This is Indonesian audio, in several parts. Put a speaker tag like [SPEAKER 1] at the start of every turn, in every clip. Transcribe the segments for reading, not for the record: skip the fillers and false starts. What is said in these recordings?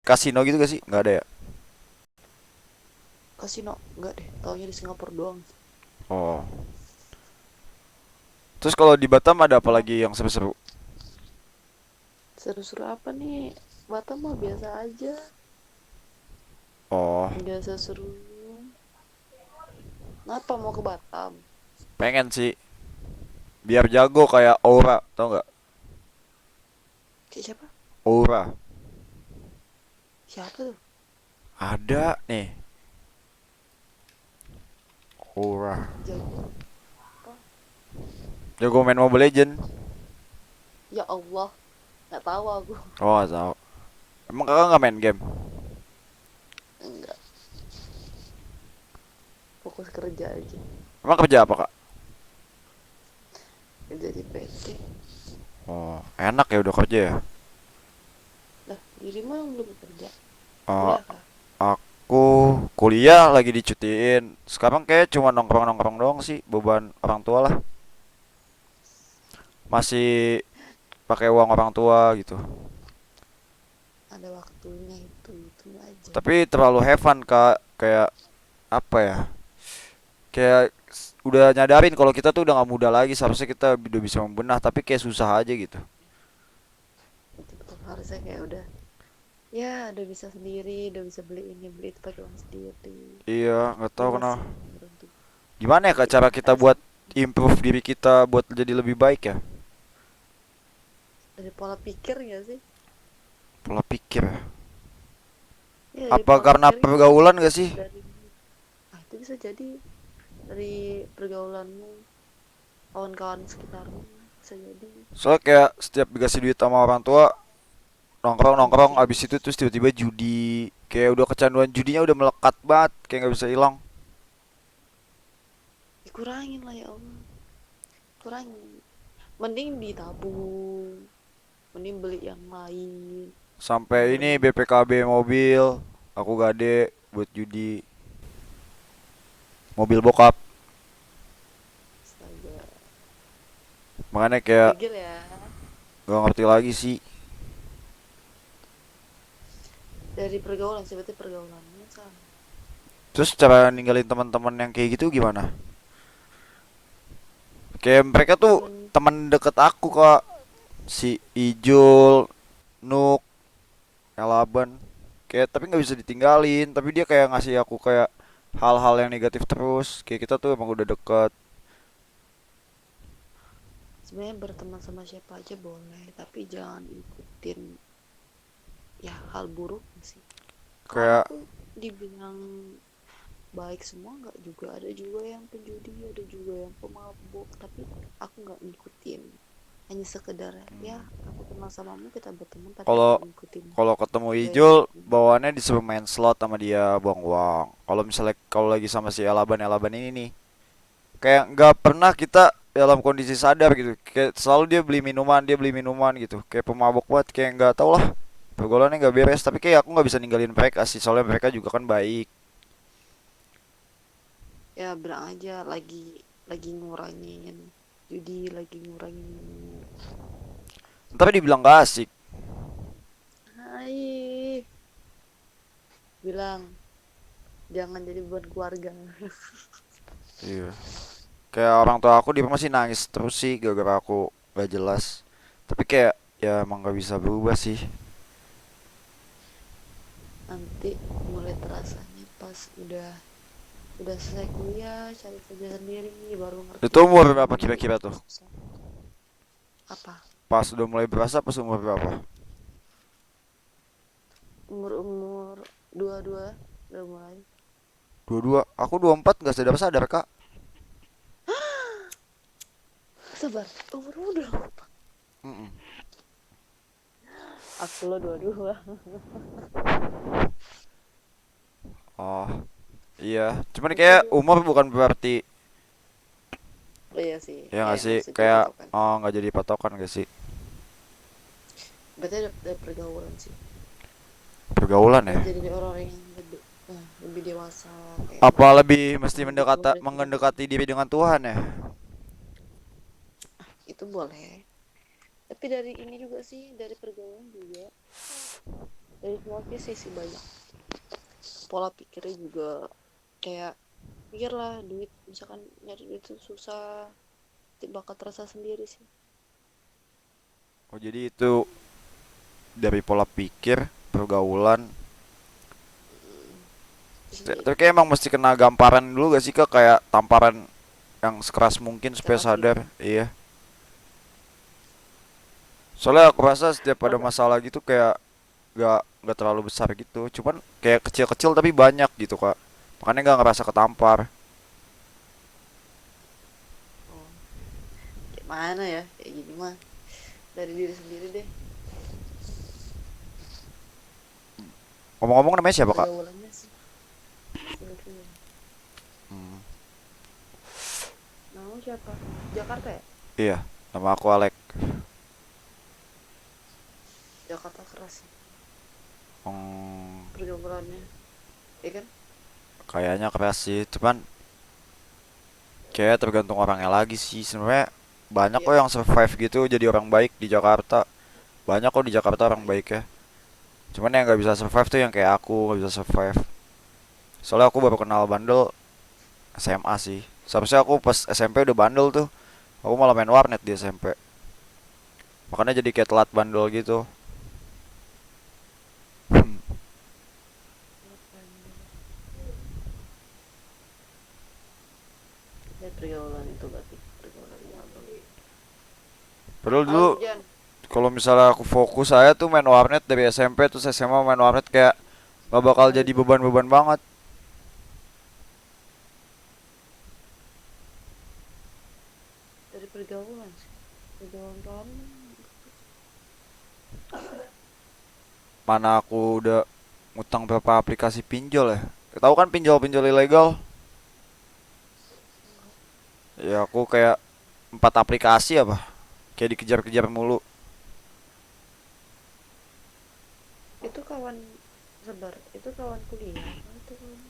[SPEAKER 1] kasino gitu gak sih? Nggak ada ya?
[SPEAKER 2] Kasino enggak deh, taunya di Singapura doang.
[SPEAKER 1] Oh. Terus kalau di Batam ada apa
[SPEAKER 2] Emang
[SPEAKER 1] lagi yang seru-seru?
[SPEAKER 2] seru-seru apa nih? Batam mah biasa aja,
[SPEAKER 1] Oh,
[SPEAKER 2] biasa seru. Ngapa mau ke Batam?
[SPEAKER 1] pengen sih. Biar jago kayak Aura, tau nggak?
[SPEAKER 2] Kayak siapa?
[SPEAKER 1] Aura.
[SPEAKER 2] Siapa tuh?
[SPEAKER 1] Ada nih. Aura.
[SPEAKER 2] Jago apa?
[SPEAKER 1] Jago main Mobile Legend.
[SPEAKER 2] Ya Allah, nggak tahu aku.
[SPEAKER 1] Oh, nggak tahu. Emang kakak nggak main game?
[SPEAKER 2] Enggak, fokus kerja aja.
[SPEAKER 1] Emang kerja apa kak?
[SPEAKER 2] Kerja di PT.
[SPEAKER 1] Oh, enak ya udah kerja ya.
[SPEAKER 2] Lah, dirimu yang belum kerja.
[SPEAKER 1] Oh,
[SPEAKER 2] Kuliah kah?
[SPEAKER 1] aku kuliah lagi dicutiin. Sekarang kayak cuma nongkrong-nongkrong doang sih. Beban orang tua lah. Masih pakai uang orang tua gitu.
[SPEAKER 2] Ada waktunya itu aja.
[SPEAKER 1] Tapi terlalu have fun kak. Kayak apa ya? Kayak udah nyadarin kalau kita tuh udah nggak muda lagi. Seharusnya kita udah bisa membenah. Tapi kayak susah aja gitu.
[SPEAKER 2] Betul-betul harusnya kayak udah, ya udah bisa sendiri, udah bisa beli ini beli itu pakai uang sendiri.
[SPEAKER 1] Iya, nggak tahu
[SPEAKER 2] Bebas
[SPEAKER 1] kenapa.
[SPEAKER 2] sih orang tuh.
[SPEAKER 1] Gimana ya kak
[SPEAKER 2] Tapi
[SPEAKER 1] cara kita
[SPEAKER 2] ada
[SPEAKER 1] buat
[SPEAKER 2] satu
[SPEAKER 1] improve diri kita buat jadi lebih baik ya?
[SPEAKER 2] dari pola pikir gak sih?
[SPEAKER 1] Pola pikir ya.
[SPEAKER 2] Ya dari
[SPEAKER 1] Apa
[SPEAKER 2] pola
[SPEAKER 1] karena
[SPEAKER 2] pikirnya
[SPEAKER 1] pergaulan gak sih?
[SPEAKER 2] dari, ah itu bisa jadi dari pergaulanmu, kawan-kawan sekitarmu, bisa jadi.
[SPEAKER 1] Soalnya kayak setiap dikasih duit sama orang tua, nongkrong nongkrong
[SPEAKER 2] Mikir
[SPEAKER 1] abis itu terus tiba-tiba judi. Kayak udah kecanduan judinya udah melekat banget, kayak nggak bisa hilang.
[SPEAKER 2] dikurangin lah ya Allah, kurangin. Mending ditabung, mending beli yang lain,
[SPEAKER 1] Sampai ini
[SPEAKER 2] bener-bener.
[SPEAKER 1] BPKB mobil, aku gade buat judi. Mobil bokap.
[SPEAKER 2] Astaga,
[SPEAKER 1] Makanya kayak
[SPEAKER 2] degil ya.
[SPEAKER 1] gak ngerti lagi sih.
[SPEAKER 2] Dari pergaulan sih, berarti pergaulannya salah.
[SPEAKER 1] Terus cara ninggalin teman-teman yang kayak gitu gimana? Kayak mereka tuh
[SPEAKER 2] Temen
[SPEAKER 1] teman deket aku kak. Si Ijul, Nuk, Elaban. Kayak tapi nggak bisa ditinggalin. Tapi dia kayak ngasih aku kayak hal-hal yang negatif terus. Kayak kita tuh emang udah deket.
[SPEAKER 2] sebenarnya berteman sama siapa aja boleh, tapi jangan ikutin ya hal buruk sih. Kawan
[SPEAKER 1] Kayak
[SPEAKER 2] aku dibilang baik semua nggak juga, ada juga yang penjudi, ada juga yang pemabuk, tapi aku nggak ngikutin, hanya sekedar ya aku kenal samamu kita berteman tapi aku
[SPEAKER 1] kalau
[SPEAKER 2] nggak ngikutin
[SPEAKER 1] kalau ketemu Ijul
[SPEAKER 2] gaya.
[SPEAKER 1] bawaannya disuruh main slot sama dia buang uang. Kalau misalnya kalau lagi sama si Elaban Elaban ini nih, kayak nggak pernah kita dalam kondisi sadar gitu. Kayak selalu dia beli minuman gitu. Kayak pemabuk banget, kayak nggak tau lah. Pergaulannya nggak beres. Tapi kayak aku nggak bisa ninggalin mereka sih. Soalnya mereka juga kan baik.
[SPEAKER 2] Ya bilang aja lagi ngurangin judi, lagi ngurangin ini.
[SPEAKER 1] Tapi dibilang gak asik.
[SPEAKER 2] Hai, bilang jangan jadi beban keluarga.
[SPEAKER 1] Iya. Kayak orang tua aku di rumah sih nangis terus sih gara-gara aku gak jelas. Tapi kayak ya emang gak bisa berubah sih.
[SPEAKER 2] Nanti mulai terasanya pas udah selesai kuliah, cari kerja sendiri, baru ngerti
[SPEAKER 1] Itu umur berapa
[SPEAKER 2] dulu
[SPEAKER 1] kira-kira
[SPEAKER 2] itu
[SPEAKER 1] tuh?
[SPEAKER 2] susah. Apa?
[SPEAKER 1] Pas udah mulai berasa pas umur berapa?
[SPEAKER 2] Umur-umur dua-dua udah mulai.
[SPEAKER 1] Dua-dua. Aku 24 gak sadar-sadar kak.
[SPEAKER 2] Sabar, umur udah.
[SPEAKER 1] Mm-mm.
[SPEAKER 2] Aku lo dua-dua.
[SPEAKER 1] Oh iya. Cuman
[SPEAKER 2] Aku
[SPEAKER 1] kayak
[SPEAKER 2] dua.
[SPEAKER 1] umur bukan berarti
[SPEAKER 2] Oh iya sih,
[SPEAKER 1] ya
[SPEAKER 2] ya
[SPEAKER 1] gak
[SPEAKER 2] emang
[SPEAKER 1] sih.
[SPEAKER 2] bisa jadi
[SPEAKER 1] Kayak
[SPEAKER 2] patokan.
[SPEAKER 1] oh gak jadi patokan gak sih.
[SPEAKER 2] Berarti ada pergaulan sih.
[SPEAKER 1] Pergaulan ya.
[SPEAKER 2] Buat jadi orang yang lebih dewasa, kayak
[SPEAKER 1] Apa lebih mesti
[SPEAKER 2] menghadapi keluarga juga boleh.
[SPEAKER 1] mendekati diri dengan Tuhan ya?
[SPEAKER 2] Itu boleh. Tapi dari ini juga sih, dari pergaulan juga dari semua sisi sih banyak. Pola pikirnya juga kayak mikirlah duit, misalkan nyari duit itu susah, bakal terasa sendiri sih.
[SPEAKER 1] Oh jadi itu dari pola pikir, pergaulan.
[SPEAKER 2] Terus
[SPEAKER 1] Tapi kayak emang mesti kena gamparan dulu gak sih kak, kayak tamparan yang sekeras mungkin supaya
[SPEAKER 2] keras gitu.
[SPEAKER 1] sadar. Iya. Soalnya aku rasa setiap ada
[SPEAKER 2] Masa
[SPEAKER 1] masalah gitu kayak nggak terlalu besar gitu. Cuman kayak kecil-kecil tapi banyak gitu kak. Makanya nggak ngerasa ketampar.
[SPEAKER 2] oh, kayak mana ya, kayak gini mah dari diri sendiri deh,
[SPEAKER 1] Ngomong-ngomong namanya siapa kak?
[SPEAKER 2] pergaulannya sih. Silvia.
[SPEAKER 1] Hmm,
[SPEAKER 2] Mau siapa? Jakarta ya?
[SPEAKER 1] iya, nama aku Alek.
[SPEAKER 2] Jakarta keras sih
[SPEAKER 1] Hmm,
[SPEAKER 2] pergaulannya, ya kan?
[SPEAKER 1] kayaknya keras sih. Cuman kayak tergantung orangnya lagi sih. Sebenarnya banyak
[SPEAKER 2] Iya,
[SPEAKER 1] kok yang survive gitu jadi orang baik di Jakarta. Banyak kok di Jakarta orang
[SPEAKER 2] banyak.
[SPEAKER 1] baik ya. Cuman yang nggak bisa survive tuh yang kayak aku nggak bisa survive. Soalnya aku baru kenal bandel SMA sih. Seharusnya aku pas SMP udah bandel tuh. Aku malah main warnet di SMP. Makanya jadi kayak telat bandel gitu.
[SPEAKER 2] Ya pergaulan itu berarti pergaulan yang abang.
[SPEAKER 1] Padahal
[SPEAKER 2] Halo
[SPEAKER 1] dulu
[SPEAKER 2] Jan.
[SPEAKER 1] kalau misalnya aku fokus saya tuh main warnet dari SMP terus SMA main warnet kayak gak bakal
[SPEAKER 2] Halo
[SPEAKER 1] jadi
[SPEAKER 2] Jan.
[SPEAKER 1] beban-beban banget.
[SPEAKER 2] Dari pergaulan sih, pergaulan kamu.
[SPEAKER 1] Mana aku udah ngutang berapa aplikasi pinjol ya. Tahu kan pinjol-pinjol ilegal? Ya aku kayak 4 aplikasi apa. Kayak dikejar-kejar mulu.
[SPEAKER 2] Itu kawan, sebar itu kawan kuliah, itu kawan,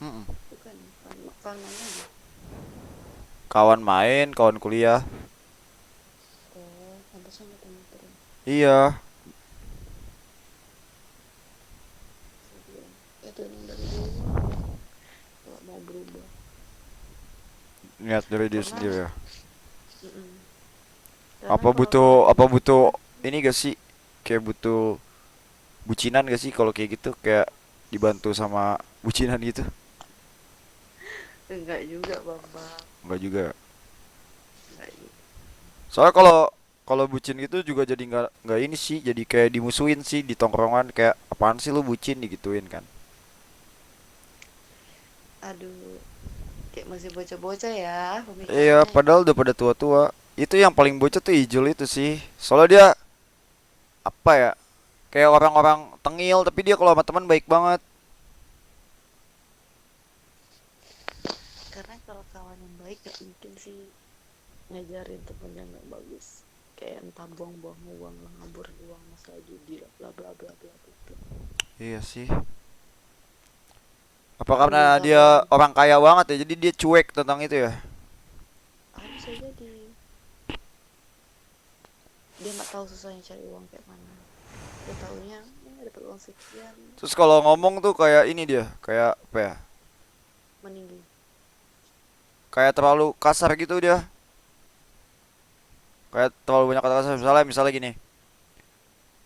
[SPEAKER 1] Mm-mm.
[SPEAKER 2] bukan kawan, kawan mana aja.
[SPEAKER 1] Kawan main, kawan kuliah.
[SPEAKER 2] Oh, pantesan muter-muter ya.
[SPEAKER 1] Iya,
[SPEAKER 2] Itu emang dari dulu mah gak mau berubah
[SPEAKER 1] niat dari diri sendiri
[SPEAKER 2] karena
[SPEAKER 1] ya.
[SPEAKER 2] mm-mm. Karena kalau kawan
[SPEAKER 1] Apa butuh
[SPEAKER 2] dekat,
[SPEAKER 1] ini gak sih? Kayak butuh bucinan gak sih kalau kayak gitu, kayak dibantu sama bucinan gitu?
[SPEAKER 2] enggak juga Bambang,
[SPEAKER 1] Enggak juga.
[SPEAKER 2] enggak juga.
[SPEAKER 1] Soalnya kalau kalau bucin gitu juga jadi nggak ini sih, jadi kayak dimusuhin sih di tongkrongan, kayak apaan sih lu bucin digituin kan.
[SPEAKER 2] Aduh, kayak masih bocah-bocah ya
[SPEAKER 1] Iya,
[SPEAKER 2] pemikirannya ya.
[SPEAKER 1] padahal udah pada tua-tua. Itu yang paling bocah tuh Ijul itu sih. Soalnya dia apa ya? Kayak orang-orang tengil tapi dia kalau sama teman baik banget.
[SPEAKER 2] Karena kalau kawan yang baik gak mungkin sih ngajarin temen yang gak bagus, kayak entah buang-buang uang lah, ngabur uang, masalah judi lah, bla bla bla bla bla bla.
[SPEAKER 1] Iya sih. Apa
[SPEAKER 2] Tapi
[SPEAKER 1] karena
[SPEAKER 2] bisa
[SPEAKER 1] dia
[SPEAKER 2] bang,
[SPEAKER 1] orang kaya banget ya, jadi dia cuek tentang itu ya?
[SPEAKER 2] bisa jadi dia nggak tahu susahnya cari uang kayak mana, dia taunya dapat uang sekian
[SPEAKER 1] Terus kalau
[SPEAKER 2] udah
[SPEAKER 1] ngomong tuh kayak ini dia, kayak apa ya?
[SPEAKER 2] meninggi.
[SPEAKER 1] Kayak terlalu kasar gitu dia. Kayak terlalu banyak kata kasar. Misalnya gini.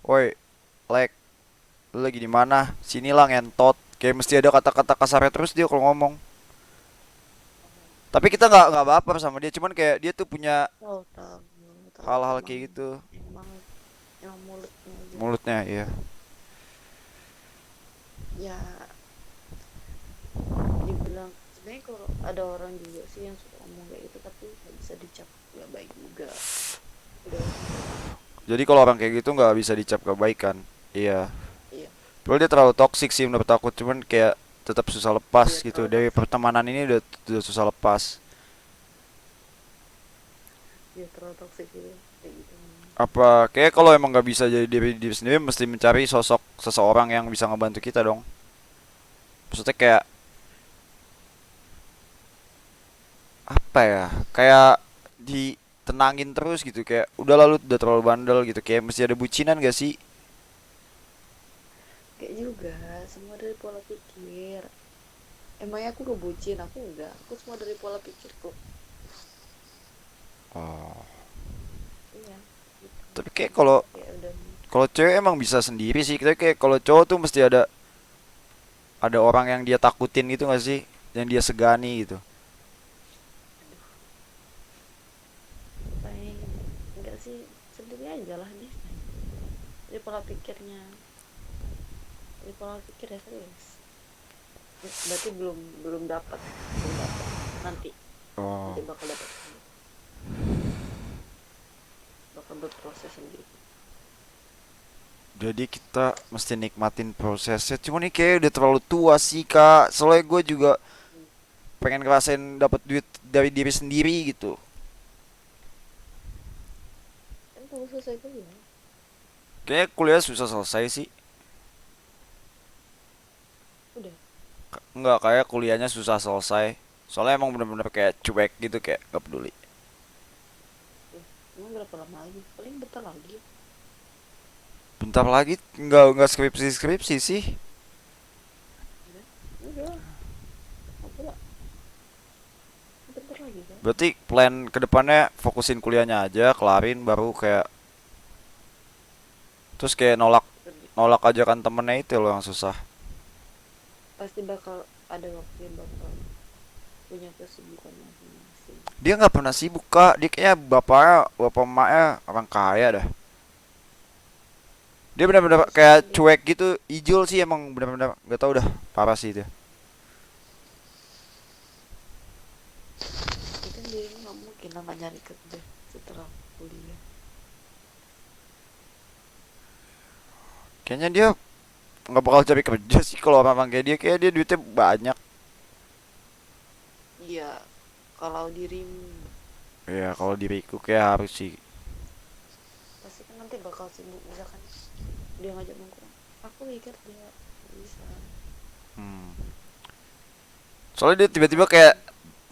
[SPEAKER 1] Woi, Lek, lu lagi di mana? Sinilah ngentot. Kayak mesti ada kata-kata kasarnya terus dia kalau ngomong. Tapi kita nggak baper sama dia, cuman kayak dia tuh punya
[SPEAKER 2] Tahu tahu tahu
[SPEAKER 1] hal-hal
[SPEAKER 2] emang,
[SPEAKER 1] kayak gitu.
[SPEAKER 2] emang emang mulutnya aja
[SPEAKER 1] Mulutnya iya.
[SPEAKER 2] ya. Dibilang sebenarnya kalau ada orang juga sih yang suka ngomong kayak gitu tapi nggak bisa dicap nggak baik juga, udah
[SPEAKER 1] Jadi kalau orang kayak gitu nggak bisa dicap kebaikan. Iya.
[SPEAKER 2] iya.
[SPEAKER 1] Padahal dia terlalu toksik sih menurut aku, cuman kayak tetap susah lepas
[SPEAKER 2] Iya
[SPEAKER 1] gitu.
[SPEAKER 2] terlalu
[SPEAKER 1] Dari
[SPEAKER 2] toksik,
[SPEAKER 1] pertemanan ini udah susah lepas.
[SPEAKER 2] iya terlalu toksik gitu kayak gitu.
[SPEAKER 1] Apa kayak kalau emang nggak bisa jadi diri sendiri mesti mencari sosok seseorang yang bisa ngebantu kita dong. Maksudnya kayak apa ya, kayak ditenangin terus gitu, kayak udah lalu udah terlalu bandel gitu, kayak mesti ada bucinan gak sih?
[SPEAKER 2] Kayak juga, semua dari pola pikir. Emangnya aku kebucin? Aku enggak. Aku semua dari pola pikirku.
[SPEAKER 1] Oh.
[SPEAKER 2] Iya, gitu.
[SPEAKER 1] Tapi kayak
[SPEAKER 2] Jadi
[SPEAKER 1] kalau
[SPEAKER 2] kayak udah
[SPEAKER 1] kalau cewek emang bisa sendiri sih. Kita kayak kalau cowok tuh mesti ada orang yang dia takutin gitu gak sih? Yang dia segani gitu.
[SPEAKER 2] paling enggak sih, sendiri aja lah nih. Jadi pola pikirnya, jadi pola pikir ya serius. Berarti belum belum dapat, belum dapat. Nanti
[SPEAKER 1] Oh.
[SPEAKER 2] nanti bakal dapat, bakal berproses sendiri.
[SPEAKER 1] Jadi kita mesti nikmatin prosesnya. Cuma nih kayak udah terlalu tua sih kak. Soalnya gue juga pengen ngerasain dapat duit dari diri sendiri gitu.
[SPEAKER 2] Kan kamu selesai kuliah,
[SPEAKER 1] Kayaknya kuliah susah selesai sih.
[SPEAKER 2] udah.
[SPEAKER 1] Enggak kayak kuliahnya susah selesai. Soalnya emang bener-bener kayak cuek gitu kayak gak peduli.
[SPEAKER 2] Loh, emang berapa lama lagi? Paling bentar lagi.
[SPEAKER 1] Bentar lagi nggak skripsi sih.
[SPEAKER 2] Udah, udah. Apa lah? Bentar lagi kan?
[SPEAKER 1] Berarti plan kedepannya fokusin kuliahnya aja, kelarin baru kayak terus kayak nolak
[SPEAKER 2] Kerja.
[SPEAKER 1] nolak ajakan temennya itu loh yang susah.
[SPEAKER 2] Pasti bakal ada waktu yang bakal punya kesibukan masing-masing.
[SPEAKER 1] Dia nggak pernah sibuk kak. Dia kayaknya bapak emaknya orang kaya dah. Dia benar-benar
[SPEAKER 2] Terus
[SPEAKER 1] kayak
[SPEAKER 2] dia,
[SPEAKER 1] cuek gitu, ijul sih emang benar-benar nggak tahu dah, parah sih dia.
[SPEAKER 2] dia kan dirinya nggak mungkin lah nggak nyari kerja setelah kuliah.
[SPEAKER 1] Kayaknya dia nggak bakal cari kerja sih kalau memang kayak dia, kayak dia duitnya banyak.
[SPEAKER 2] Iya, kalau dirimu
[SPEAKER 1] Ya kalau diriku kayak harus sih.
[SPEAKER 2] pasti kan nanti bakal sibuk, misalkan dia ngajak nongkrong, aku lagi kerja, nggak bisa.
[SPEAKER 1] Hmm. Soalnya dia tiba-tiba kayak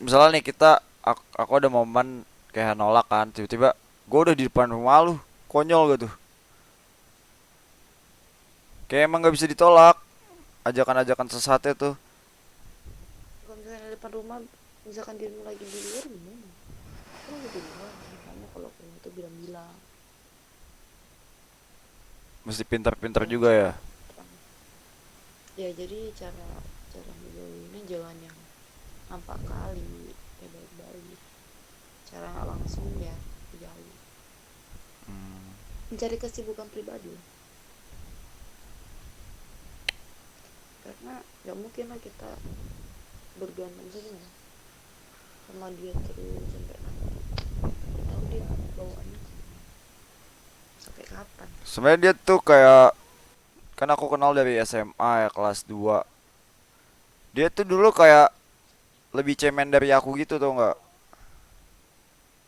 [SPEAKER 1] misalnya nih aku ada momen kayak nolak kan, tiba-tiba gue udah di depan rumah lu, konyol gitu. Kayak emang nggak bisa ditolak ajakan-ajakan sesatnya tuh.
[SPEAKER 2] Kalau misalnya di depan rumah, misalkan dirimu lagi di luar gimana? Aku lagi di luar, makanya kalau keluar tuh bilang-bilang.
[SPEAKER 1] Mesti pintar-pintar
[SPEAKER 2] Kalau
[SPEAKER 1] juga ya.
[SPEAKER 2] misalkan ya, jadi cara cara ngejauhinnya jangan yang nampak kali, ya baik-baik, cara nggak langsung ya jauh,
[SPEAKER 1] Hmm.
[SPEAKER 2] mencari kesibukan pribadi, karena nggak mungkin lah kita bergantung semua sama dia terus sampai nanti, nggak tahu dia bawaannya kemana, sampai kapan.
[SPEAKER 1] Sebenarnya dia tuh kayak, kan aku kenal dari SMA ya kelas 2. Dia tuh dulu kayak lebih cemen dari aku gitu tuh nggak.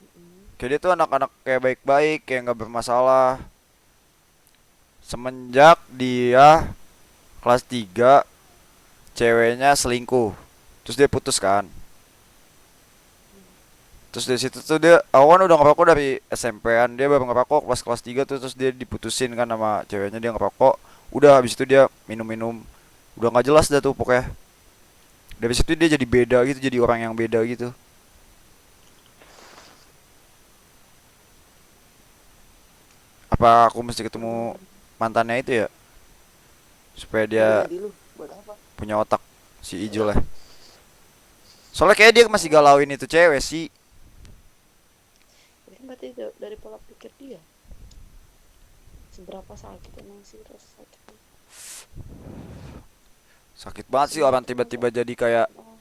[SPEAKER 2] Mm-mm.
[SPEAKER 1] Kayak dia tuh anak-anak kayak baik-baik, kayak nggak bermasalah. Semenjak dia kelas 3 ceweknya selingkuh. Terus dia putus kan. Terus dari situ tuh dia awan udah ngerokok dari SMP-an, dia baru ngerokok pas kelas 3 tuh, terus dia diputusin kan sama ceweknya, dia ngerokok. Udah habis itu dia minum-minum. Udah nggak jelas dah tuh pokoknya. Dari situ dia jadi beda gitu, jadi orang yang beda gitu. Apa aku mesti ketemu
[SPEAKER 2] Orang
[SPEAKER 1] mantannya itu ya supaya dia
[SPEAKER 2] mau jadi lu buat apa?
[SPEAKER 1] punya otak si Ijul ya. Soalnya kayak dia masih galauin itu cewek sih.
[SPEAKER 2] Ini kan berarti dari pola pikir dia, seberapa sakit emang sih rasa sakitnya,
[SPEAKER 1] Sakit banget sih
[SPEAKER 2] semua
[SPEAKER 1] orang
[SPEAKER 2] tuh emang
[SPEAKER 1] tiba-tiba jadi kayak
[SPEAKER 2] oh,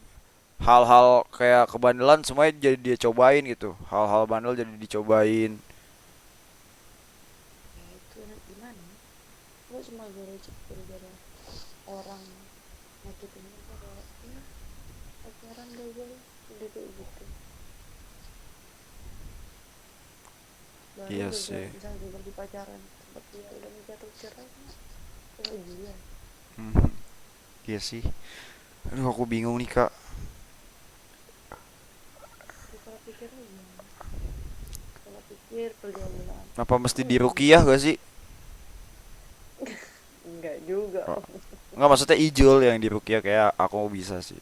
[SPEAKER 1] hal-hal kayak kebandelan semuanya jadi dia cobain gitu. Hal-hal bandel jadi dicobain.
[SPEAKER 2] ya itu gimana ya? Lu cuma gara-gara orang nyakitin lu kayak ya pacaran gak boleh, udah kayak gitu, baru
[SPEAKER 1] Iya
[SPEAKER 2] gagal,
[SPEAKER 1] sih.
[SPEAKER 2] misalnya gagal di pacaran sempat dia udah mau jatuh cerai kan, kayak gila.
[SPEAKER 1] Hmm, iya sih. Aduh aku bingung nih kak.
[SPEAKER 2] Jadi pola pikir aja, pola pikir pergaulan.
[SPEAKER 1] Apa mesti
[SPEAKER 2] Aku
[SPEAKER 1] di
[SPEAKER 2] lagi
[SPEAKER 1] rukiah gak sih?
[SPEAKER 2] enggak juga.
[SPEAKER 1] Oh, nggak, maksudnya Ijul yang di Rukia kayak aku bisa sih.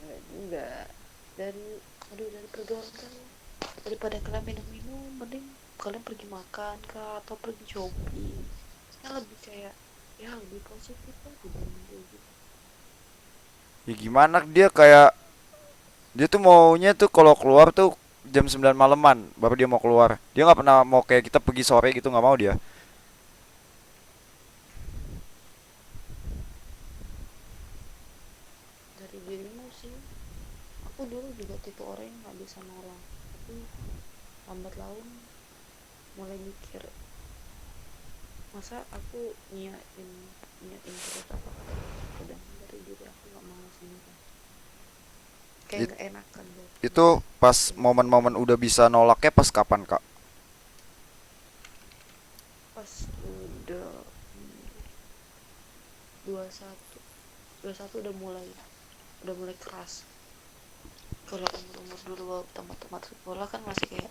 [SPEAKER 2] Enggak juga. Dari aduh dari pergaulan kalian, daripada kalian minum-minum mending kalian pergi makan kah atau pergi shopping, yang lebih kayak ya lebih positif lah dibanding kayak gitu.
[SPEAKER 1] Ya gimana, dia tuh maunya tuh kalau keluar tuh jam 9 malaman baru dia mau keluar. Dia nggak pernah mau kayak kita pergi sore gitu, nggak mau dia.
[SPEAKER 2] Dari dirimu sih, aku dulu juga tipe orang yang nggak bisa nolak, tapi lambat laun mulai mikir, masa aku nyiain terus apa kata orang, sedangkan dari diri aku nggak mau sini kan, kayak
[SPEAKER 1] It-
[SPEAKER 2] nggak enakan deh
[SPEAKER 1] itu pas
[SPEAKER 2] punya
[SPEAKER 1] momen-momen udah bisa nolaknya pas kapan, Kak?
[SPEAKER 2] pas udah 21 21 udah mulai keras. Kalau umur umur dulu tamat tamat sekolah kan masih kayak